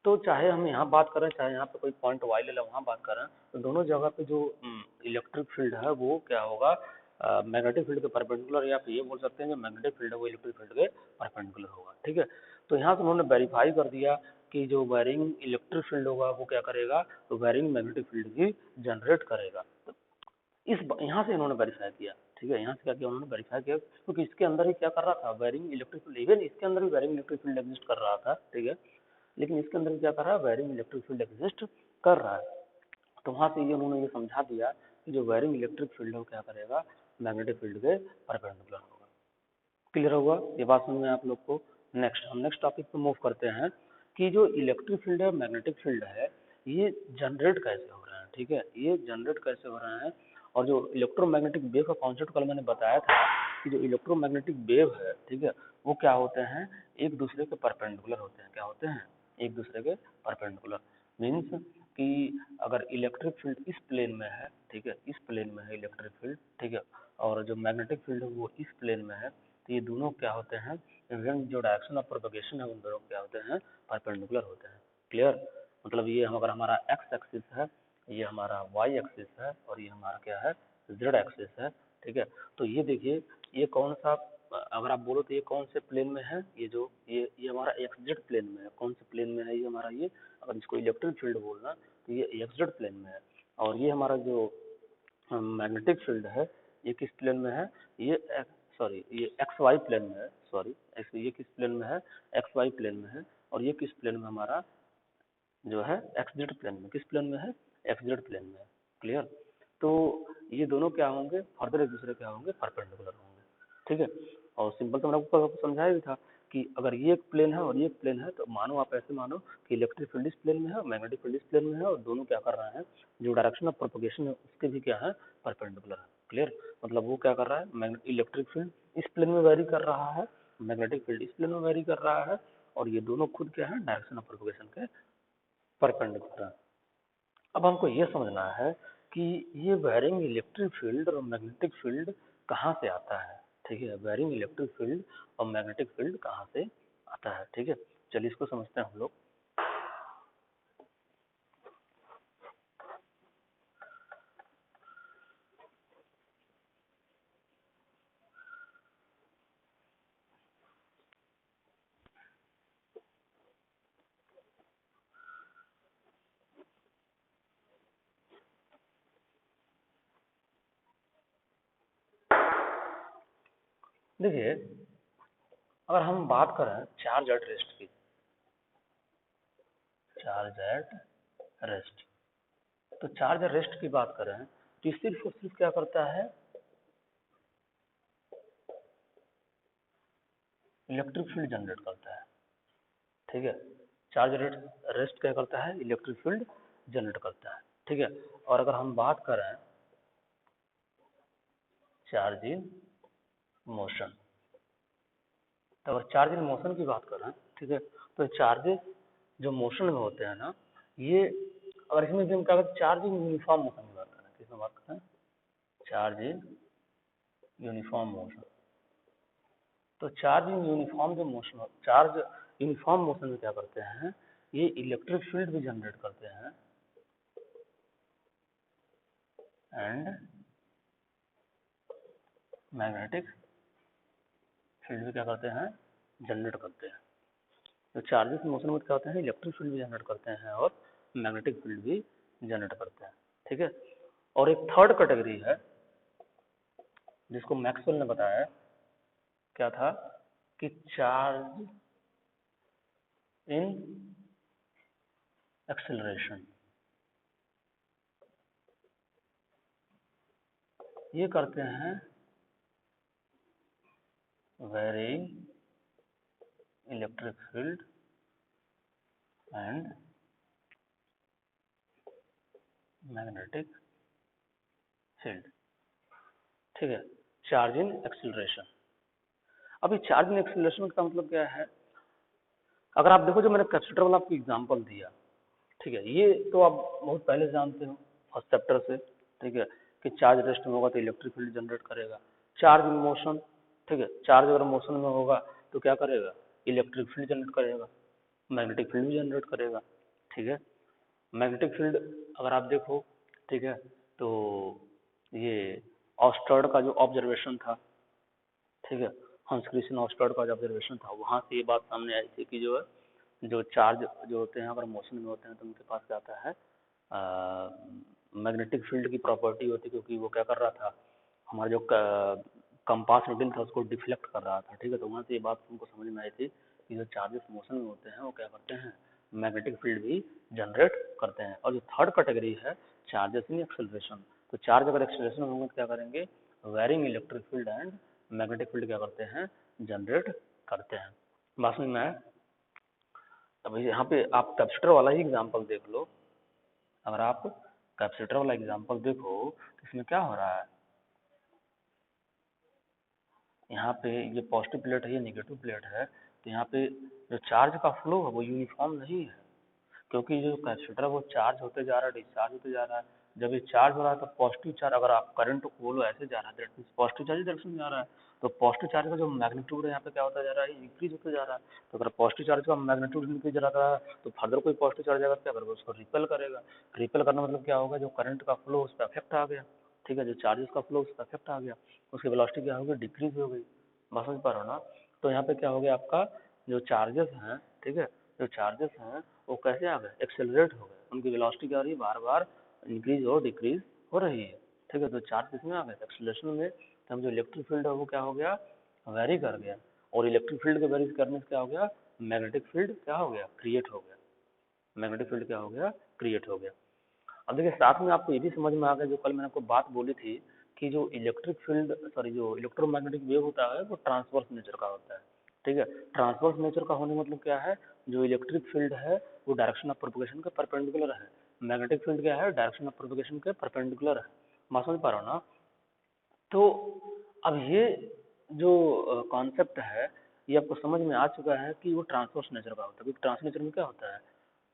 तो चाहे हम यहाँ बात करें, चाहे यहाँ पे कोई पॉइंट वाई ले लो वहाँ बात करें, तो दोनों जगह पे जो इलेक्ट्रिक फील्ड है वो क्या होगा, मैग्नेटिक फील्ड के परपेंडिकुलर, या फिर ये बोल सकते हैं जो मैग्नेटिक फील्ड है वो इलेक्ट्रिक फील्ड के परपेंडिकुलर होगा, ठीक है। तो यहाँ से उन्होंने वेरीफाई कर दिया कि जो वायरिंग इलेक्ट्रिक फील्ड होगा वो क्या करेगा, तो वायरिंग मैग्नेटिक फील्ड भी जनरेट करेगा। तो यहाँ से इन्होंने वेरीफाई किया, ठीक है। यहाँ से क्या किया उन्होंने, वेरीफाई किया, क्योंकि इसके अंदर ही क्या कर रहा था, वायरिंग इलेक्ट्रिक फील्ड, इवन इसके अंदर भी वायरिंग इलेक्ट्रिक फील्ड एग्जिस्ट कर रहा था, ठीक है। लेकिन इसके अंदर क्या कर रहा है, वायरिंग इलेक्ट्रिक फील्ड एग्जिस्ट कर रहा है। तो वहां से ये उन्होंने ये समझा दिया कि जो वायरिंग इलेक्ट्रिक फील्ड है वो क्या करेगा, मैग्नेटिक फील्ड के परपेंडिकुलर होगा। क्लियर होगा ये बात समझ में आप लोग को। नेक्स्ट हम नेक्स्ट टॉपिक पे मूव करते हैं कि जो इलेक्ट्रिक फील्ड है, मैग्नेटिक फील्ड है, ये जनरेट कैसे हो रहा है, ठीक है, ये जनरेट कैसे हो रहा है। और जो इलेक्ट्रोमैग्नेटिक वेव का कॉन्सेप्ट कल मैंने बताया था कि जो इलेक्ट्रोमैग्नेटिक वेव है, ठीक है, वो क्या होते हैं, एक दूसरे के परपेंडिकुलर होते हैं। क्या होते हैं, एक दूसरे के परपेंडिकुलर। मीन्स कि अगर इलेक्ट्रिक फील्ड इस प्लेन में है, ठीक है, इस प्लेन में है इलेक्ट्रिक फील्ड, ठीक है, और जो मैग्नेटिक फील्ड है वो इस प्लेन में है, तो ये दोनों क्या होते हैं, इवन जो डायरेक्शन ऑफ प्रोपगेशन है उन दोनों क्या होते हैं, परपेंडिकुलर होते हैं। क्लियर, मतलब ये अगर हमारा एक्स एक्सिस है, ये हमारा वाई एक्सिस है, और ये हमारा क्या है, जेड एक्सिस है, ठीक है। तो ये देखिए ये कौन सा, अगर आप बोलो तो ये कौन से प्लेन में है, ये जो ये हमारा एक्स जेड प्लेन में है। कौन से प्लेन में है ये हमारा, ये अगर इसको इलेक्ट्रिक फील्ड बोलना तो ये एक्स जेड प्लेन में है। और ये हमारा जो मैग्नेटिक फील्ड है ये किस प्लेन में है, ये सॉरी ये एक्स वाई प्लेन में है, सॉरी ये किस प्लेन में है, एक्स वाई प्लेन में है। और ये किस प्लेन में हमारा जो है, एक्स जेड प्लेन में। किस प्लेन में है, एक्स जेड प्लेन में है। क्लियर, तो ये दोनों क्या होंगे, फर्दर एक दूसरे क्या होंगे, परपेंडिकुलर होंगे, ठीक है। और सिंपल तो मैंने आपको समझाया भी था कि अगर ये एक प्लेन है और ये एक प्लेन है, तो मानो आप ऐसे मानो कि इलेक्ट्रिक फील्ड इस प्लेन में है और मैग्नेटिक फील्ड इस प्लेन में है, और दोनों क्या कर रहे हैं, जो डायरेक्शन ऑफ प्रोपगेशन है उसके भी क्या है, परपेंडिकुलर है। क्लियर? मतलब वो क्या कर रहा है, इलेक्ट्रिक फील्ड इस प्लेन में वेरी कर रहा है, मैग्नेटिक फील्ड इस प्लेन में वेरी कर रहा है, और ये दोनों खुद क्या है, डायरेक्शन ऑफ प्रोपगेशन के परपेंडिकुलर है। अब हमको ये समझना है कि ये वेरिंग इलेक्ट्रिक फील्ड और मैग्नेटिक फील्ड कहाँ से आता है। ठीक है, वेरिंग इलेक्ट्रिक फील्ड और मैग्नेटिक फील्ड कहाँ से आता है। ठीक है, चलिए इसको समझते हैं हम लोग। देखिए, अगर हम बात करें चार्ज एट रेस्ट की, चार्ज एट रेस्ट, तो चार्ज एट रेस्ट की बात करें तो सिर्फ और सिर्फ क्या करता है, इलेक्ट्रिक फील्ड जनरेट करता है। ठीक है, चार्ज रेस्ट क्या करता है, इलेक्ट्रिक फील्ड जनरेट करता है। ठीक है, और अगर हम बात करें चार्ज इन मोशन, तो अगर चार्ज इन मोशन की बात करें, ठीक है, तो चार्जेस जो मोशन में होते हैं ना, ये अगर इसमें भी हम क्या करते हैं, चार्ज इन यूनिफॉर्म मोशन की बात करें, किसमें बात करें, चार्ज इन यूनिफॉर्म मोशन, तो चार्ज इन यूनिफॉर्म जो मोशन, चार्ज यूनिफॉर्म मोशन में क्या करते हैं, ये इलेक्ट्रिक फील्ड भी जनरेट करते हैं एंड मैग्नेटिक फील्ड भी क्या करते हैं, जनरेट करते हैं। तो चार्जेस मोशन में क्या होते हैं, इलेक्ट्रिक फील्ड भी जनरेट करते हैं और मैग्नेटिक फील्ड भी जनरेट करते हैं। ठीक है, और एक थर्ड कैटेगरी है जिसको मैक्सवेल ने बताया, क्या था कि चार्ज इन एक्सेलरेशन, ये करते हैं varying electric field and magnetic field. ठीक है, चार्ज इन एक्सेलरेशन। अभी चार्ज इन एक्सेलरेशन का मतलब क्या है, अगर आप देखो जो मैंने कैपेसिटर वाला आपको एग्जांपल दिया, ठीक है, ये तो आप बहुत पहले से जानते हो फर्स्ट चैप्टर से। ठीक है, कि चार्ज रेस्ट में होगा तो इलेक्ट्रिक फील्ड जनरेट करेगा। चार्ज इन मोशन, ठीक है, चार्ज अगर मोशन में होगा तो क्या करेगा, इलेक्ट्रिक फील्ड जनरेट करेगा, मैग्नेटिक फील्ड भी जनरेट करेगा। ठीक है, मैग्नेटिक फील्ड अगर आप देखो, ठीक है, तो ये ऑस्टर्ड का जो ऑब्जर्वेशन था, ठीक है, हंस क्रिस्टियन ऑस्टर्ड का जो ऑब्जर्वेशन था, वहां से ये बात सामने आई थी कि जो है, जो चार्ज जो होते हैं अगर मोशन में होते हैं तो उनके पास क्या आता है, मैग्नेटिक फील्ड की प्रॉपर्टी होती है, क्योंकि वो क्या कर रहा था, हमारा जो कंपास नीडल था उसको डिफ्लेक्ट कर रहा था। ठीक है, तो वहां से ये बात उनको समझ में आई थी कि जो चार्जेस मोशन में होते हैं वो क्या करते हैं, मैग्नेटिक फील्ड भी जनरेट करते हैं। और जो थर्ड कैटेगरी है चार्जेस इन एक्सेलरेशन, तो चार्ज अगर एक्सेलरेशन में होंगे तो क्या करेंगे, varying electric field and magnetic field क्या करते हैं, जनरेट करते हैं। बात समझ में आया? अब यहाँ पे आप कैपेसिटर वाला ही एग्जांपल देख लो, अगर आप कैपेसिटर वाला एग्जांपल देखो तो इसमें क्या हो रहा है, यहाँ पे ये पॉजिटिव प्लेट है, ये नेगेटिव प्लेट है, तो यहाँ पे जो चार्ज का फ्लो है वो यूनिफॉर्म नहीं है, क्योंकि जो कैपेसिटर है वो चार्ज होते जा रहा है, डिस्चार्ज होते जा रहा है। जब ये चार्ज हो रहा है तो पॉजिटिव चार्ज, अगर आप करंट को बोलो ऐसे जा रहा है, that means positive charge direction में जा रहा है, तो पॉजिटिव चार्ज का जो मैग्नीट्यूड है यहाँ पे क्या होता जा रहा है, इंक्रीज होते जा रहा है। तो अगर पॉजिटिव चार्ज का मैग्नीट्यूड इंक्रीज रहता है तो फर्दर कोई पॉजिटिव चार्ज आएगा क्या करेगा, उसको रिपेल करेगा। रिपेल करना मतलब क्या होगा, जो करंट का फ्लो उस पर अफेक्ट आ गया। ठीक है, जो चार्जेस का फ्लो उस पर अफेक्ट आ गया, उसकी वेलोसिटी क्या होगी, डिक्रीज हो गई। बात समझ पा रहे हो ना? तो यहाँ पे क्या हो गया आपका, जो चार्जेस हैं, ठीक है, जो चार्जेस हैं वो कैसे आ गए, एक्सेलरेट हो गए, उनकी वेलोसिटी क्या हो रही है, बार बार इंक्रीज और डिक्रीज हो रही है। ठीक है, तो चार्ज किसमें आ गए, एक्सेलरेशन में। तो हम जो इलेक्ट्रिक फील्ड है वो क्या हो गया, वेरी कर गया, और इलेक्ट्रिक फील्ड के वेरी करने से क्या हो गया, मैग्नेटिक फील्ड क्या हो गया, क्रिएट हो गया, मैग्नेटिक फील्ड क्या हो गया, क्रिएट हो गया। अब देखिए साथ में आपको ये भी समझ में आ गया, जो कल मैंने आपको बात बोली थी कि जो इलेक्ट्रिक फील्ड, सॉरी, जो इलेक्ट्रोमैग्नेटिक वेव होता है वो ट्रांसवर्स नेचर का होता है। ठीक है। ट्रांसवर्स नेचर का होने मतलब क्या है, जो इलेक्ट्रिक फील्ड है वो डायरेक्शन ऑफ प्रोपगेशन के परपेंडिकुलर है, मैग्नेटिक फील्ड क्या है, डायरेक्शन ऑफ प्रोपगेशन के परपेंडिकुलर है। बात समझ पा रहा हो ना। तो अब ये जो कॉन्सेप्ट है ये आपको समझ में आ चुका है कि वो ट्रांसवर्स नेचर का होता है, क्योंकि ट्रांस नेचर में क्या होता है,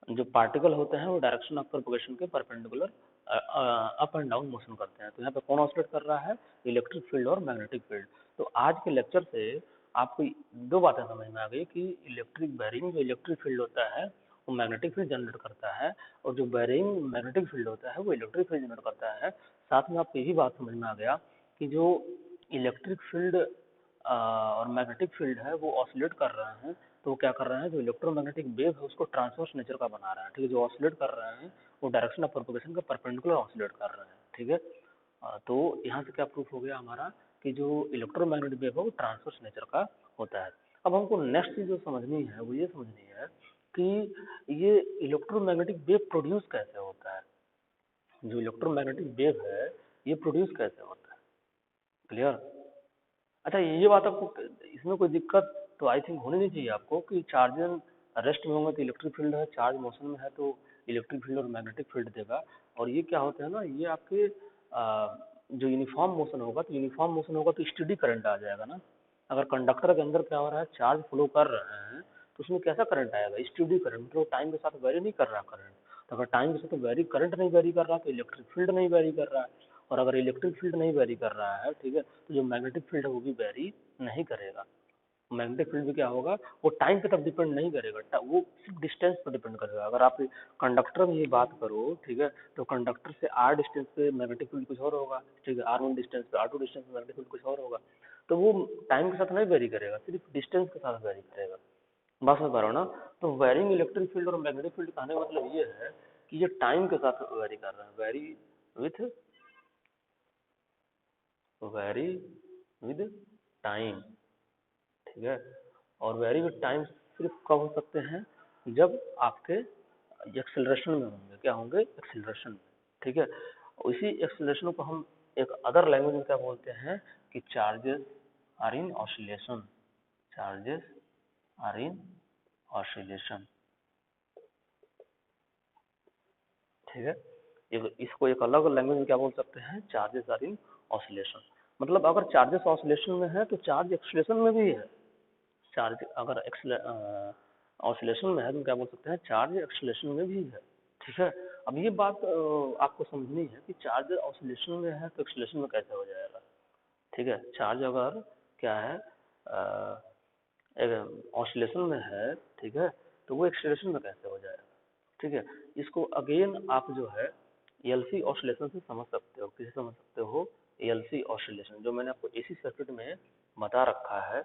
जो पार्टिकल होते हैं वो डायरेक्शन ऑफ प्रोपगेशन के perpendicular up and down motion करते हैं। तो यहाँ पे कौन ऑसिलेट कर रहा है, इलेक्ट्रिक फील्ड और मैग्नेटिक फील्ड। तो आज के लेक्चर से आपको दो बातें समझ में आ गई कि इलेक्ट्रिक बेरिंग जो इलेक्ट्रिक फील्ड होता है वो मैग्नेटिक फील्ड जनरेट करता है, और जो बेरिंग मैग्नेटिक फील्ड होता है वो इलेक्ट्रिक फील्ड जनरेट करता है। साथ में आपको यही बात समझ में आ गया कि जो इलेक्ट्रिक फील्ड और मैग्नेटिक फील्ड है वो ऑसिलेट कर रहे हैं, तो वो क्या कर रहे हैं, जो इलेक्ट्रोमैग्नेटिक वेव है उसको ट्रांसवर्स नेचर का बना रहा है। ठीक है, जो ऑसिलेट कर रहे हैं वो डायरेक्शन ऑफ प्रोपगेशन के परपेंडिकुलर ऑसिलेट कर रहे हैं। ठीक है, तो यहाँ से क्या प्रूफ हो गया हमारा कि जो इलेक्ट्रोमैग्नेटिक वेव है वो ट्रांसवर्स नेचर का होता है। अब हमको नेक्स्ट चीज जो समझनी है वो ये समझनी है कि ये इलेक्ट्रोमैग्नेटिक वेव प्रोड्यूस कैसे होता है, जो इलेक्ट्रोमैग्नेटिक वेव है ये प्रोड्यूस कैसे होता है। क्लियर। अच्छा, ये बात आपको इसमें कोई दिक्कत तो आई थिंक होनी नहीं चाहिए आपको कि चार्ज रेस्ट में होंगे तो इलेक्ट्रिक फील्ड है, चार्ज मोशन में है तो इलेक्ट्रिक फील्ड और मैग्नेटिक फील्ड देगा। और ये क्या होता है ना, ये आपके जो यूनिफॉर्म मोशन होगा तो यूनिफॉर्म मोशन होगा तो स्टेडी करंट आ जाएगा ना। अगर कंडक्टर के अंदर क्या हो रहा है, चार्ज फ्लो कर रहे हैं तो उसमें कैसा करंट आएगा, स्टेडी करंट, मतलब टाइम के साथ वेरी नहीं कर रहा करंट। तो अगर टाइम के साथ वेरी करंट नहीं वेरी कर रहा तो इलेक्ट्रिक फील्ड नहीं वेरी कर रहा है, और अगर इलेक्ट्रिक फील्ड नहीं वेरी कर रहा है, ठीक है, तो जो मैग्नेटिक फील्ड है वो भी वेरी नहीं करेगा। मैग्नेटिक फील्ड भी क्या होगा, वो टाइम पे तब डिपेंड नहीं करेगा, वो सिर्फ डिस्टेंस पर डिपेंड करेगा। अगर आप कंडक्टर में ये बात करो, ठीक है, तो कंडक्टर से आर डिस्टेंस पे मैग्नेटिक फील्ड कुछ और होगा, ठीक है, R1 डिस्टेंस पे, R2 डिस्टेंस पे मैग्नेटिक फील्ड कुछ और होगा। तो वो टाइम के साथ नहीं वेरी करेगा, सिर्फ डिस्टेंस के साथ वेरी करेगा। बात समझ पा रहे हो ना। तो वेरिंग इलेक्ट्रिक फील्ड और मैग्नेटिक फील्ड कहने का मतलब ये है कि ये टाइम के साथ वेरी कर रहा है, वेरी विद टाइम। ठीक है, और वेरी विद टाइम सिर्फ कब हो सकते हैं, जब आपके एक्सेलरेशन में होंगे, क्या होंगे, एक्सेलरेशन में। ठीक है, इसी एक्सेलरेशन को हम एक अदर लैंग्वेज में क्या बोलते हैं कि charges are in oscillation, charges are in oscillation. ठीक है, इसको एक अलग लैंग्वेज में क्या बोल सकते हैं, चार्जेस आर इन ऑसिलेशन। मतलब अगर चार्जेस ऑसिलेशन में है तो चार्ज एक्सीलरेशन में भी है। चार्ज अगर ऑसिलेशन में है तो क्या बोल सकते हैं, चार्ज एक्सीलरेशन में भी है। ठीक है, अब ये बात आपको समझनी है कि चार्ज ऑसिलेशन में है तो एक्सीलरेशन में कैसे हो जाएगा। ठीक है, चार्ज अगर क्या है ऑसिलेशन में है, ठीक है, तो वो एक्सीलरेशन में कैसे हो जाएगा। ठीक है, इसको अगेन आप जो है एलसी ऑसिलेशन से समझ सकते हो। किसे समझ सकते हो, एलसी ऑसिलेशन, जो मैंने आपको एसी सर्किट में बता रखा है।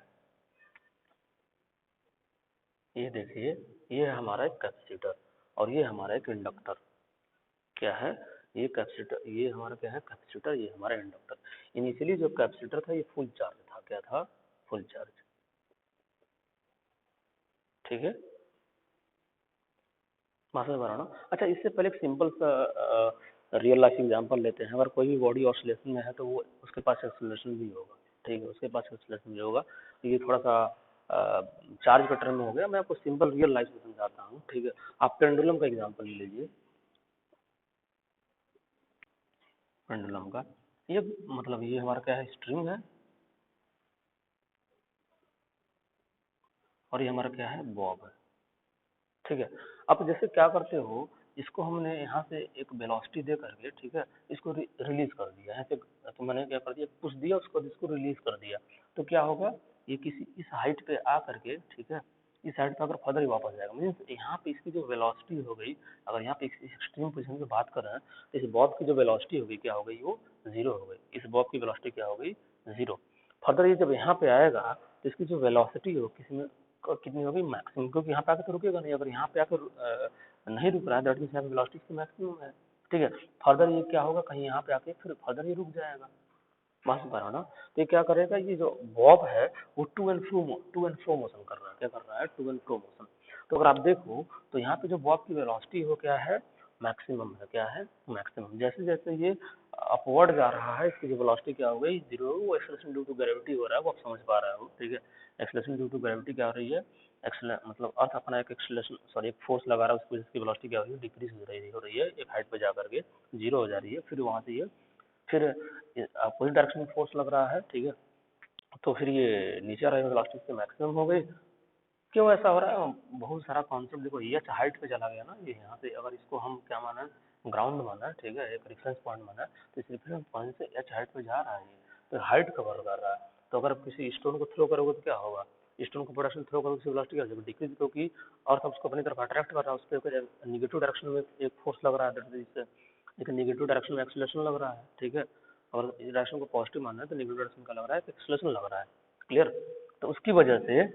ये देखिए, ये है हमारा एक कैपेसिटर और ये हमारा एक इंडक्टर। क्या है, ये कैपेसिटर, ये हमारा क्या है, कैपेसिटर, ये हमारा इंडक्टर। इनिशियली जो कैपेसिटर था ये फुल चार्ज था, क्या था, फुल चार्ज। ठीक है, मास्टर बनाना। अच्छा, इससे पहले एक सिंपल सा रियल लाइफ एग्जांपल लेते हैं। अगर कोई भी बॉडी ऑसिलेशन में है तो वो उसके पास एक्सीलरेशन भी होगा। ठीक है, उसके पास एक्सीलरेशन भी होगा। तो ये थोड़ा सा चार्ज का टर्म हो गया, मैं आपको सिंपल रियल लाइफ में समझाता हूँ। ठीक है, आप पेंडुलम का एग्जांपल ले लीजिए। पेंडुलम का ये मतलब ये हमारा क्या है, स्ट्रिंग है, और ये हमारा क्या है, बॉब है। ठीक है, अब जैसे क्या करते हो, इसको हमने यहाँ से एक वेलोसिटी दे करके, ठीक है, इसको रिलीज कर दिया यहाँ से। तो मैंने क्या कर दिया, पुश दिया उसको, इसको रिलीज कर दिया। तो क्या होगा, ये किसी इस हाइट पे आ करके, ठीक है, इस हाइट पे अगर फर्दर ही वापस जाएगा। मीन्स यहाँ पे इसकी जो वेलोसिटी हो गई, अगर यहाँ पे एक्सट्रीम पोजिशन की बात कर रहे हैं तो इस बॉब की जो वेलोसिटी हो गई क्या हो गई, वो जीरो हो गई। इस बॉब की वेलोसिटी क्या हो गई, जीरो। फर्दर ये जब यहाँ पे आएगा तो इसकी जो वेलोसिटी हो किसी में कितनी होगी, मैक्सिमम, क्योंकि यहाँ पे आके तो रुकेगा नहीं। अगर यहाँ पे आकर नहीं रुक रहा है, दैट मीन्स यहाँ पे वेलोसिटी की मैक्सिमम है। ठीक है, फर्दर ये क्या होगा, कहीं यहाँ पे आके फिर फर्दर ये रुक जाएगा। बस पर ना, तो ये क्या करेगा, ये जो बॉब है वो टू एंड फ्रो मोशन कर रहा है। क्या कर रहा है, टू एंड फ्रो मोशन। तो अगर आप देखो तो यहाँ पे जो बॉब की वेलोसिटी हो क्या है, मैक्सिमम है। क्या है, मैक्सिमम। जैसे जैसे ये अपवर्ड जा रहा है इसकी जो वेलोसिटी क्या हो गई, जीरो। वो एक्सेलरेशन ड्यू टू ग्रेविटी हो रहा है, वो आप समझ पा रहे हो। ठीक है, एक्सेलरेशन ड्यू टू ग्रेविटी क्या हो रही है, मतलब अर्थ अपना एक एक्सेलरेशन सॉरी एक फोर्स लगा रहा है, उसकी वजह से वेलोसिटी क्या हो रही है, डिक्रीज हो रही है एक हाइट पे जा करके जीरो हो जा रही है, फिर वहां से ये फिर अपोजिट डायरेक्शन में फोर्स लग रहा है, ठीक है, तो फिर ये नीचे आ रहा है, वेलोसिटी इससे मैक्सिमम हो गई। क्यों ऐसा हो रहा है, बहुत सारा कॉन्सेप्ट देखो, ये हाइट पे चला गया ना, ये यहाँ से अगर इसको हम क्या माना है, ग्राउंड माना है, ठीक है, एक रेफरेंस पॉइंट माना है, तो इस रेफरेंस पॉइंट से एच हाइट पे जा रहा है, तो हाइट कवर कर रहा है। तो अगर आप किसी स्टोन को थ्रो करोगे तो क्या होगा, स्टोन को प्रोडक्शन थ्रो करोगे तो वेलोसिटी क्या हो जाएगी, डिक्रीज, क्योंकि अर्थ उसको अपनी तरफ अट्रैक्ट कर रहा है, उस पर निगेटिव डायरेक्शन में एक फोर्स लग रहा है, एक नेगेटिव डायरेक्शन में एक्सेलरेशन लग रहा है, ठीक है, और इस डायरेक्शन को पॉजिटिव मानना है तो नेगेटिव डायरेक्शन का लग रहा है, एक्सेलरेशन लग रहा है, क्लियर। तो उसकी वजह से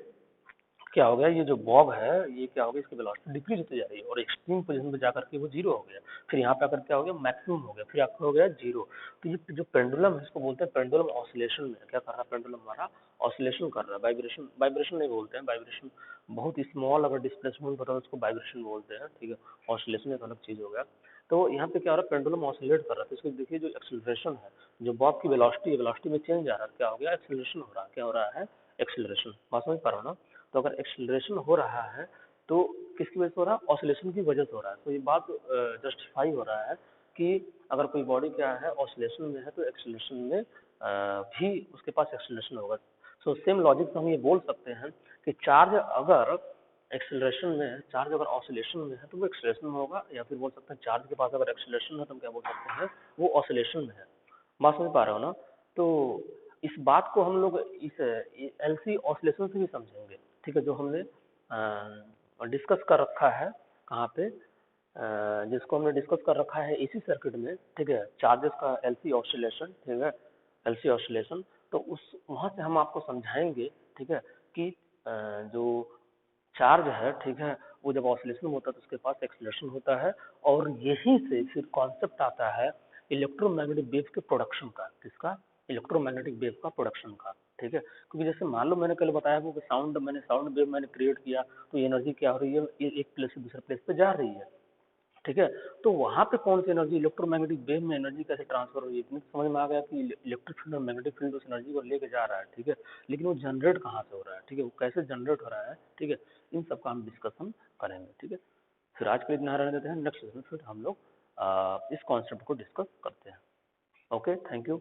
क्या हो गया, ये जो बॉब है ये क्या हो गया, इसकी वेलोसिटी डिक्रीज होती जा रही है और एक्सट्रीम पोजीशन पे जाकर के वो जीरो हो गया, फिर यहाँ पे आकर क्या हो गया, मैक्सिमम हो गया, फिर आपका हो गया जीरो। तो ये जो पेंडुलम है इसको बोलते हैं पेंडुलम ऑसिलेशन में क्या कर रहा है, पेंडुलम हमारा ऑसिलेशन कर रहा है, वाइब्रेशन, वाइब्रेशन नहीं बोलते हैं, वाइब्रेशन बहुत स्मॉल अगर डिस्प्लेसमेंट होता है उसको वाइब्रेशन बोलते हैं, ठीक है, ऑसिलेशन एक अलग चीज हो गया। तो यहाँ पे क्या हो रहा है, पेंडुलम ऑसिलेट कर रहा है, तो इसको देखिए जो एक्सेलरेशन है, जो बॉब की वेलोसिटी है, वेलोसिटी में चेंज आ रहा है, क्या हो गया, एक्सेलरेशन हो रहा है, क्या हो रहा है, एक्सेलरेशन, बात समझ पा रहा हो ना। तो अगर एक्सेलरेशन हो रहा है तो किसकी वजह से हो रहा है, ऑसिलेशन की वजह से हो रहा है, तो ये बात जस्टिफाई हो रहा है कि अगर कोई बॉडी क्या है ऑसिलेशन में है तो एक्सेलरेशन में भी उसके पास एक्सेलरेशन होगा। सो सेम लॉजिक से हम ये बोल सकते हैं कि चार्ज अगर एक्सेलरेशन में है, चार्ज अगर ऑसिलेशन में है तो वो एक्सेलरेशन में होगा, या फिर बोल सकते हैं चार्ज के पास अगर एक्सेलरेशन है तो हम क्या बोल सकते हैं, वो ऑसिलेशन में है। बात समझ पा रहे हो ना। तो इस बात को हम लोग इस एलसी ऑसिलेशन से भी समझेंगे, ठीक है, जो हमने डिस्कस कर रखा है कहाँ पे, जिसको हमने डिस्कस कर रखा है इसी सर्किट में, ठीक है, चार्जेस का एलसी ऑसिलेशन, ठीक है, एलसी ऑसिलेशन। तो उस वहां से हम आपको समझाएंगे, ठीक है, कि जो चार्ज है, ठीक है, वो जब ऑसिलेशन होता है तो उसके पास एक्सेलरेशन होता है, और यहीं से फिर कॉन्सेप्ट आता है इलेक्ट्रोमैग्नेटिक वेव के प्रोडक्शन का, किसका, इलेक्ट्रोमैग्नेटिक वेव का प्रोडक्शन का, ठीक है, क्योंकि जैसे मान लो मैंने कल बताया कि साउंड वेव मैंने क्रिएट किया, तो एनर्जी क्या हो रही है, ये एक प्लेस से दूसरे प्लेस पे जा रही है, ठीक है, तो वहां पे कौन सी एनर्जी, इलेक्ट्रोमैग्नेटिक वेव में एनर्जी कैसे ट्रांसफर हो रही है, इतनी तो समझ में आ गया कि इलेक्ट्रिक फील्ड और मैग्नेटिक फील्ड उस एनर्जी को लेके जा रहा है, ठीक है, लेकिन वो जनरेट कहाँ से हो रहा है, ठीक है, वो कैसे जनरेट हो रहा है, ठीक है, इन सब का हम डिस्कशन करेंगे, ठीक है। फिर आज के लिए इतना रहने देते हैं, नेक्स्ट सेशन फिर हम लोग इस कॉन्सेप्ट को डिस्कस करते हैं। Okay, thank you.